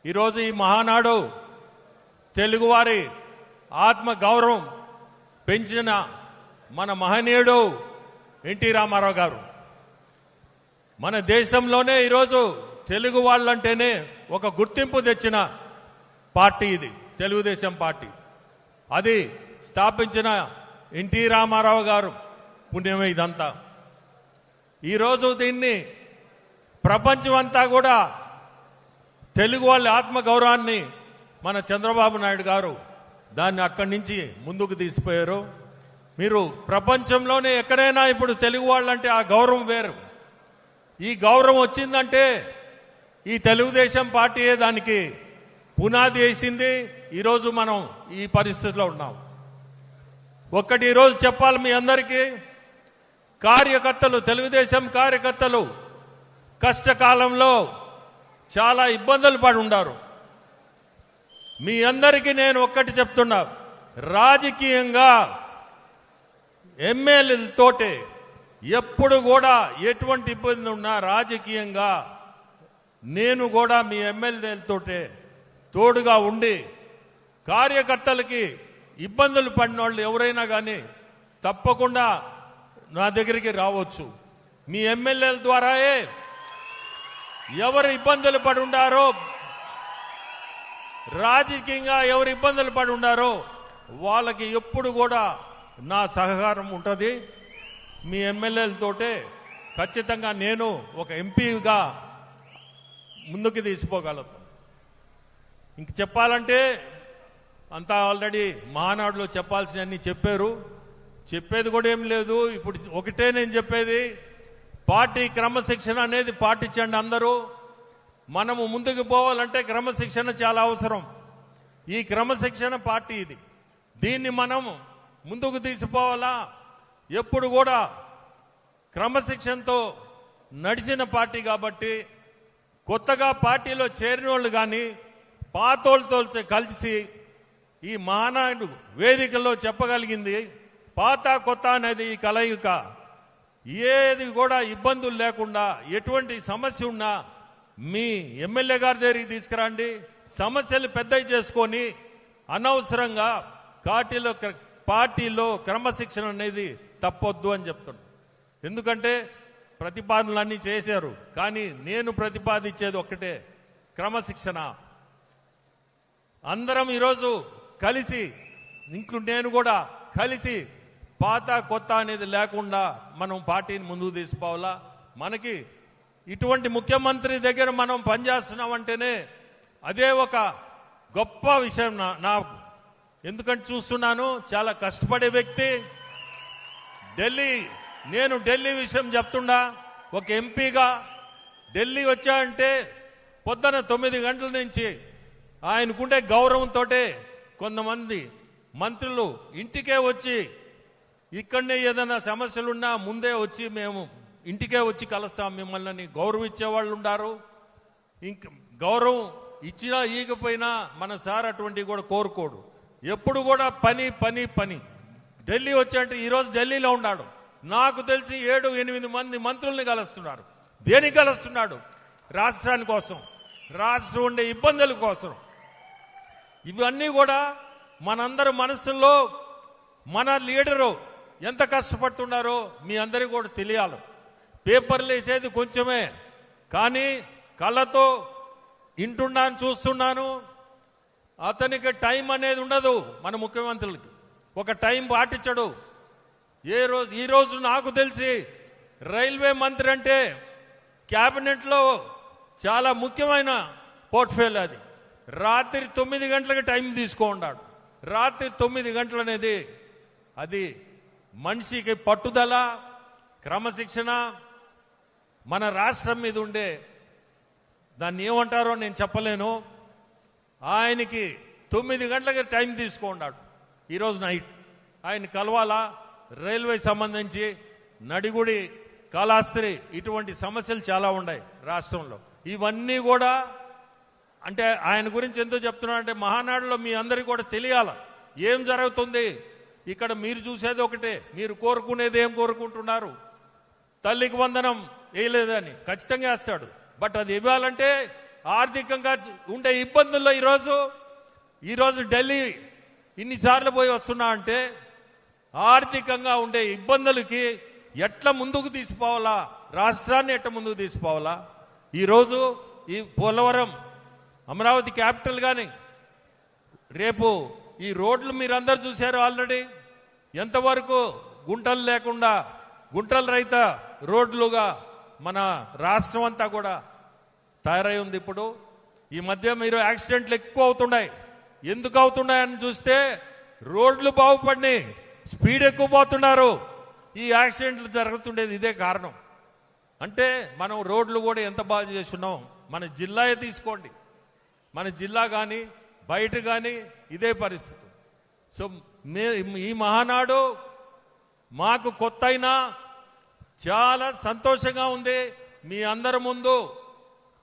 ఈరోజు ఈ మహానాడు తెలుగువారి ఆత్మ గౌరవం పెంచిన మన మహనీయుడు ఎన్టీ రామారావు గారు. మన దేశంలోనే ఈరోజు తెలుగు వాళ్ళంటేనే ఒక గుర్తింపు తెచ్చిన పార్టీ ఇది తెలుగుదేశం పార్టీ. అది స్థాపించిన ఎన్టీ రామారావు గారు పుణ్యమే ఇదంతా. ఈరోజు దీన్ని ప్రపంచం అంతా కూడా తెలుగు వాళ్ళ ఆత్మగౌరవాన్ని మన చంద్రబాబు నాయుడు గారు దాన్ని అక్కడి నుంచి ముందుకు తీసిపోయారు. మీరు ప్రపంచంలోనే ఎక్కడైనా ఇప్పుడు తెలుగు వాళ్ళంటే ఆ గౌరవం వేరు. ఈ గౌరవం వచ్చిందంటే ఈ తెలుగుదేశం పార్టీయే దానికి పునాది వేసింది. ఈరోజు మనం ఈ పరిస్థితిలో ఉన్నాం. ఒక్కటి ఈరోజు చెప్పాలి మీ అందరికీ, కార్యకర్తలు, తెలుగుదేశం కార్యకర్తలు కష్టకాలంలో చాలా ఇబ్బందులు పడి ఉన్నారు. మీ అందరికీ నేను ఒక్కటి చెప్తున్నా, రాజకీయంగా ఎమ్మెల్యేలతోటే ఎప్పుడు కూడా ఎటువంటి ఇబ్బంది ఉన్నా రాజకీయంగా నేను కూడా మీ ఎమ్మెల్యేలతోటే తోడుగా ఉండి కార్యకర్తలకి ఇబ్బందులు పడిన వాళ్ళు ఎవరైనా కానీ తప్పకుండా నా దగ్గరికి రావచ్చు. మీ ఎమ్మెల్యేల ద్వారాయే ఎవరు ఇబ్బందులు పడి ఉండారో, రాజకీయంగా ఎవరు ఇబ్బందులు పడి ఉండారో వాళ్ళకి ఎప్పుడు కూడా నా సహకారం ఉంటుంది. మీ ఎమ్మెల్యేలతోటే ఖచ్చితంగా నేను ఒక ఎంపీగా ముందుకు తీసిపోగలుగుతాను. ఇంక చెప్పాలంటే అంతా ఆల్రెడీ మహానాడులో చెప్పాల్సినవన్నీ చెప్పారు. చెప్పేది కూడా ఏం లేదు. ఇప్పుడు ఒకటే నేను చెప్పేది, పార్టీ క్రమశిక్షణ అనేది పాటించండి అందరూ. మనము ముందుకు పోవాలంటే క్రమశిక్షణ చాలా అవసరం. ఈ క్రమశిక్షణ పార్టీ ఇది. దీన్ని మనం ముందుకు తీసిపోవాలా. ఎప్పుడు కూడా క్రమశిక్షణతో నడిచిన పార్టీ కాబట్టి కొత్తగా పార్టీలో చేరిన వాళ్ళు కానీ పాతోళ్ళతో కలిసి ఈ మహానాడు వేదికల్లో చెప్పగలిగింది పాత కొత్త అనేది ఈ కలయిక. ఏది కూడా ఇబ్బందులు లేకుండా ఎటువంటి సమస్య ఉన్నా మీ ఎమ్మెల్యే గారి దగ్గరికి తీసుకురండి. సమస్యలు పెద్దవి చేసుకొని అనవసరంగా పార్టీలో క్రమశిక్షణ అనేది తప్పొద్దు అని చెప్తున్నాను. ఎందుకంటే ప్రతిపాదనలన్నీ చేశారు, కానీ నేను ప్రతిపాదించేది ఒక్కటే, క్రమశిక్షణ. అందరం ఈరోజు కలిసి, ఇంక్లూడ్ నేను కూడా కలిసి పాత కొత్త అనేది లేకుండా మనం పార్టీని ముందుకు తీసుకోవాలా. మనకి ఇటువంటి ముఖ్యమంత్రి దగ్గర మనం పనిచేస్తున్నామంటేనే అదే ఒక గొప్ప విషయం నాకు. ఎందుకంటే చూస్తున్నాను, చాలా కష్టపడే వ్యక్తి. నేను ఢిల్లీ విషయం చెప్తుండా, ఒక ఎంపీగా ఢిల్లీ వచ్చాయంటే పొద్దున 9 గంటల నుంచి ఆయనకుండే గౌరవంతో కొంతమంది మంత్రులు ఇంటికే వచ్చి ఇక్కడనే ఏదైనా సమస్యలున్నా ముందే వచ్చి మేము ఇంటికే వచ్చి కలుస్తాం మిమ్మల్ని గౌరవించే వాళ్ళు ఉన్నారు. ఇంక గౌరవం ఇచ్చినా ఈగపోయినా మన సార్ అటువంటివి కూడా కోరుకోడు. ఎప్పుడు కూడా పని పని పని. ఢిల్లీ వచ్చాయంటే ఈరోజు ఢిల్లీలో ఉన్నాడు. నాకు తెలిసి 7-8 మంది మంత్రుల్ని కలుస్తున్నారు. దేనికి కలుస్తున్నాడు? రాష్ట్రాని కోసం, రాష్ట్రం ఉండే ఇబ్బందుల కోసం. ఇవన్నీ కూడా మనందరి మనసుల్లో మన లీడరు ఎంత కష్టపడుతున్నారో మీ అందరికీ కూడా తెలియాలి. పేపర్లు వేసేది కొంచెమే, కానీ కళ్ళతో వింటున్నాను, చూస్తున్నాను. అతనికి టైం అనేది ఉండదు. మన ముఖ్యమంత్రులకి ఒక టైం పాటించడు. ఈరోజు నాకు తెలిసి రైల్వే మంత్రి అంటే క్యాబినెట్లో చాలా ముఖ్యమైన పోర్ట్ఫోలియో అది. రాత్రి 9 గంటలకు టైం తీసుకున్నాడు. రాత్రి 9 గంటలు అనేది అది మనిషికి పట్టుదల, క్రమశిక్షణ. మన రాష్ట్రం మీద ఉండే దాన్ని ఏమంటారో నేను చెప్పలేను. ఆయనకి 9 గంటలకి టైం తీసుకున్నాడు. ఈరోజు నైట్ ఆయన కలవాలా. రైల్వే సంబంధించి నడిగుడి, కాళహస్తి ఇటువంటి సమస్యలు చాలా ఉన్నాయి రాష్ట్రంలో. ఇవన్నీ కూడా అంటే ఆయన గురించి ఎందుకు చెప్తున్నానంటే మహానాడులో మీ అందరికీ కూడా తెలియాల ఏం జరుగుతుంది. ఇక్కడ మీరు చూసేది ఒకటే, మీరు కోరుకునేది ఏం కోరుకుంటున్నారు? తల్లికి వందనం వేయలేదని ఖచ్చితంగా వేస్తాడు. బట్ అది ఇవ్వాలంటే ఆర్థికంగా ఉండే ఇబ్బందుల్లో ఈరోజు ఢిల్లీ ఇన్నిసార్లు పోయి వస్తున్నా అంటే ఆర్థికంగా ఉండే ఇబ్బందులకి ఎట్లా ముందుకు తీసుకోవాలా, రాష్ట్రాన్ని ఎట్లా ముందుకు తీసుకోవాలా. ఈరోజు ఈ పోలవరం అమరావతి క్యాపిటల్ కానీ రేపు ఈ రోడ్లు మీరందరూ చూశారు ఆల్రెడీ ఎంతవరకు గుంటలు లేకుండా గుంటల రహిత రోడ్లుగా మన రాష్ట్రం అంతా కూడా తయారై ఉంది. ఇప్పుడు ఈ మధ్య మీరు యాక్సిడెంట్లు ఎక్కువ అవుతున్నాయి. ఎందుకు అవుతున్నాయని చూస్తే రోడ్లు బాగుపడినాయి, స్పీడ్ ఎక్కువ పోతున్నారు, ఈ యాక్సిడెంట్లు జరుగుతుండేది ఇదే కారణం. అంటే మనం రోడ్లు కూడా ఎంత బాగా చేస్తున్నాం. మన జిల్లాయే తీసుకోండి, మన జిల్లా కానీ బయట కానీ ఇదే పరిస్థితి. సో ఈ మహానాడు మాకు కొత్త అయినా చాలా సంతోషంగా ఉంది. మీ అందరి ముందు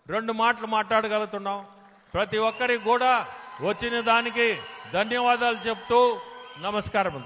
2 మాటలు మాట్లాడగలుగుతున్నాం. ప్రతి ఒక్కరికి కూడా వచ్చిన దానికి ధన్యవాదాలు చెప్తూ నమస్కారం.